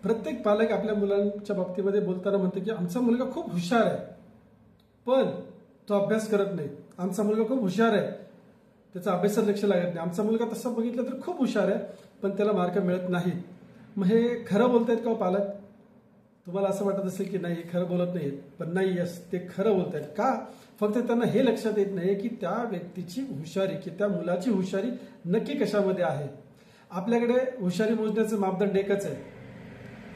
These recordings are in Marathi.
प्रत्येक पालक आपल्या मुलांच्या बाबतीमध्ये बोलताना म्हणतो की आमचा मुलगा खूप हुशार आहे, पण तो अभ्यास करत नाही. आमचा मुलगा खूप हुशार आहे, त्याचा अभ्यासात लक्ष लागत नाही. आमचा मुलगा तसं बघितलं तर खूप हुशार आहे, पण त्याला मार्क मिळत नाहीत. मग हे खरं बोलतायत का पालक? तुम्हाला असं वाटत असेल की नाही, खरं बोलत नाहीत, पण नाही, यस, ते खरं बोलतायत. का? फक्त त्यांना हे लक्षात येत नाही की त्या व्यक्तीची हुशारी, की त्या मुलाची हुशारी नक्की कशामध्ये आहे. आपल्याकडे हुशारी मोजण्याचं मापदंड एकच आहे.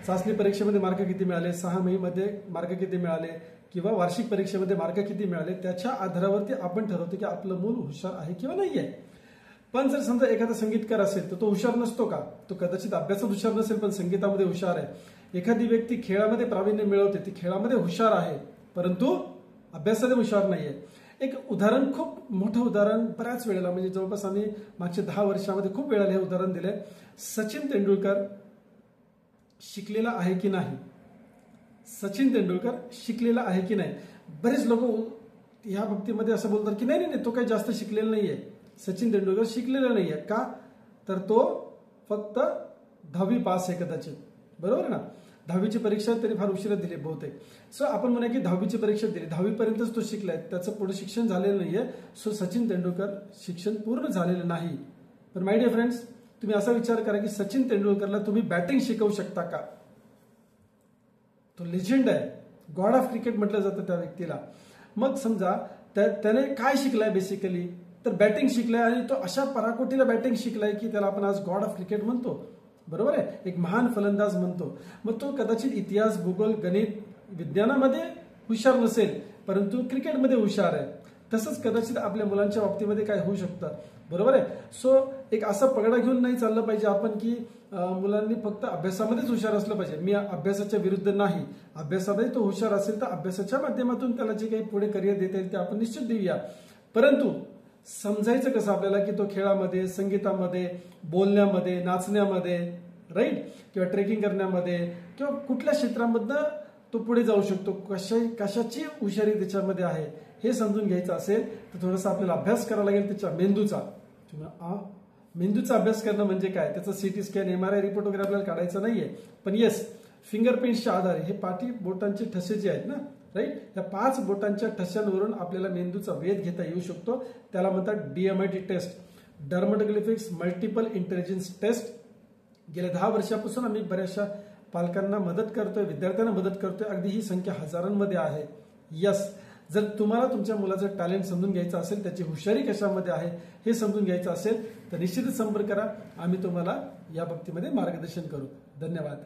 चाचणी परीक्षेमध्ये मार्क किती मिळाले, 6 महिन्यामध्ये मार्क किती मिळाले, किंवा वार्षिक परीक्षेमध्ये मार्क किती मिळाले, त्याच्या आधारावरती आपण ठरवतो की आपलं मूल हुशार आहे किंवा नाही आहे. पण जर समजा एखादा संगीतकार असेल तर तो हुशार नसतो का? तो कदाचित अभ्यासात हुशार नसेल पण संगीतामध्ये हुशार आहे. एखादी व्यक्ती खेळामध्ये प्रावीण्य मिळवते, ती खेळामध्ये हुशार आहे, परंतु अभ्यासामध्ये हुशार नाहीये. एक उदाहरण, खूप मोठं उदाहरण, बऱ्याच वेळेला, म्हणजे जवळपास आम्ही मागच्या 10 वर्षामध्ये खूप वेळेला हे उदाहरण दिले. सचिन तेंडुलकर शिकलेला आहे की नाही? सचिन तेंडुलकर शिकलेला आहे की नाही? बरेच लोक या बाबतीमध्ये असं बोलतात की नाही नाही, तो काही जास्त शिकलेला नाहीये. सचिन तेंडुलकर शिकलेला नाहीये. का? तर तो फक्त 10वी पास आहे कदाचित. बरोबर ना? 10वीची परीक्षा तरी फार उशिरा दिली बहुतेक. सो आपण म्हणूया की 10वीची परीक्षा दिली, 10वी पर्यंतच तो शिकलाय, त्याचं पुढे शिक्षण झालेलं नाहीये. सो सचिन तेंडुलकर शिक्षण पूर्ण झालेलं नाही. पण माय डिअर फ्रेंड्स, तुम्ही असा विचार करा की सचिन तेंडुलकरला तुम्ही बॅटिंग शिकवू शकता का? तो लेजेंड आहे, गॉड ऑफ क्रिकेट म्हटलं जातं त्या व्यक्तीला. मग समजा त्याने काय शिकलाय बेसिकली, तर बॅटिंग शिकलाय, आणि तो अशा पराकोटीला बॅटिंग शिकलाय की त्याला आपण आज गॉड ऑफ क्रिकेट म्हणतो. बरोबर आहे? एक महान फलंदाज म्हणतो. मग तो कदाचित इतिहास, भूगोल, गणित, विज्ञानामध्ये हुशार नसेल, परंतु क्रिकेटमध्ये हुशार आहे. तसंच कदाचित आपल्या मुलांच्या बाबतीमध्ये काय होऊ शकतं. बरोबर आहे? सो एक असा पगडा घेऊन नाही चाललं पाहिजे आपण की मुलांनी फक्त अभ्यासामध्येच हुशार असलं पाहिजे. मी अभ्यासाच्या विरुद्ध नाही. अभ्यासामध्ये तो हुशार असेल तर अभ्यासाच्या माध्यमातून त्याला जे काही पुढे करिअर देता येईल ते आपण निश्चित देऊया. परंतु समजायचं कसं आपल्याला की तो खेळामध्ये, संगीतामध्ये, बोलण्यामध्ये, नाचण्यामध्ये, राईट, किंवा ट्रेकिंग करण्यामध्ये, किंवा कुठल्या क्षेत्रामधनं तो पुढे जाऊ शकतो, कशाची हुशारी त्याच्यामध्ये आहे हे समजून घ्यायचं असेल तर थोडासा आपल्याला अभ्यास करावा लागेल त्याच्या मेंदूचा. मेंदूचा अभ्यास करणं म्हणजे काय? त्याचा सीटी स्कॅन, MRI रिपोर्ट वगैरे आपल्याला काढायचा नाहीये. पण येस, फिंगरप्रिंट्सच्या आधारे, हे पाठी बोटांचे ठसे जे आहेत ना, राईट, या 5 बोटांच्या ठशांवरून आपल्याला मेंदूचा वेध घेता येऊ शकतो. त्याला म्हणतात DMIT test, dermatoglyphics multiple intelligence test. गेल्या 10 वर्षापासून आम्ही बऱ्याचशा पालकांना मदत करतोय, विद्यार्थ्यांना मदत करतोय. अगदी ही संख्या हजारांमध्ये आहे. यस, जर तुम्हाला तुमच्या मुलाचं टॅलेंट समजून घ्यायचं असेल, त्याची हुशारी कशामध्ये आहे हे समजून घ्यायचं असेल तर निश्चितच संपर्क करा. आम्ही तुम्हाला या बाबतीमध्ये मार्गदर्शन करू. धन्यवाद.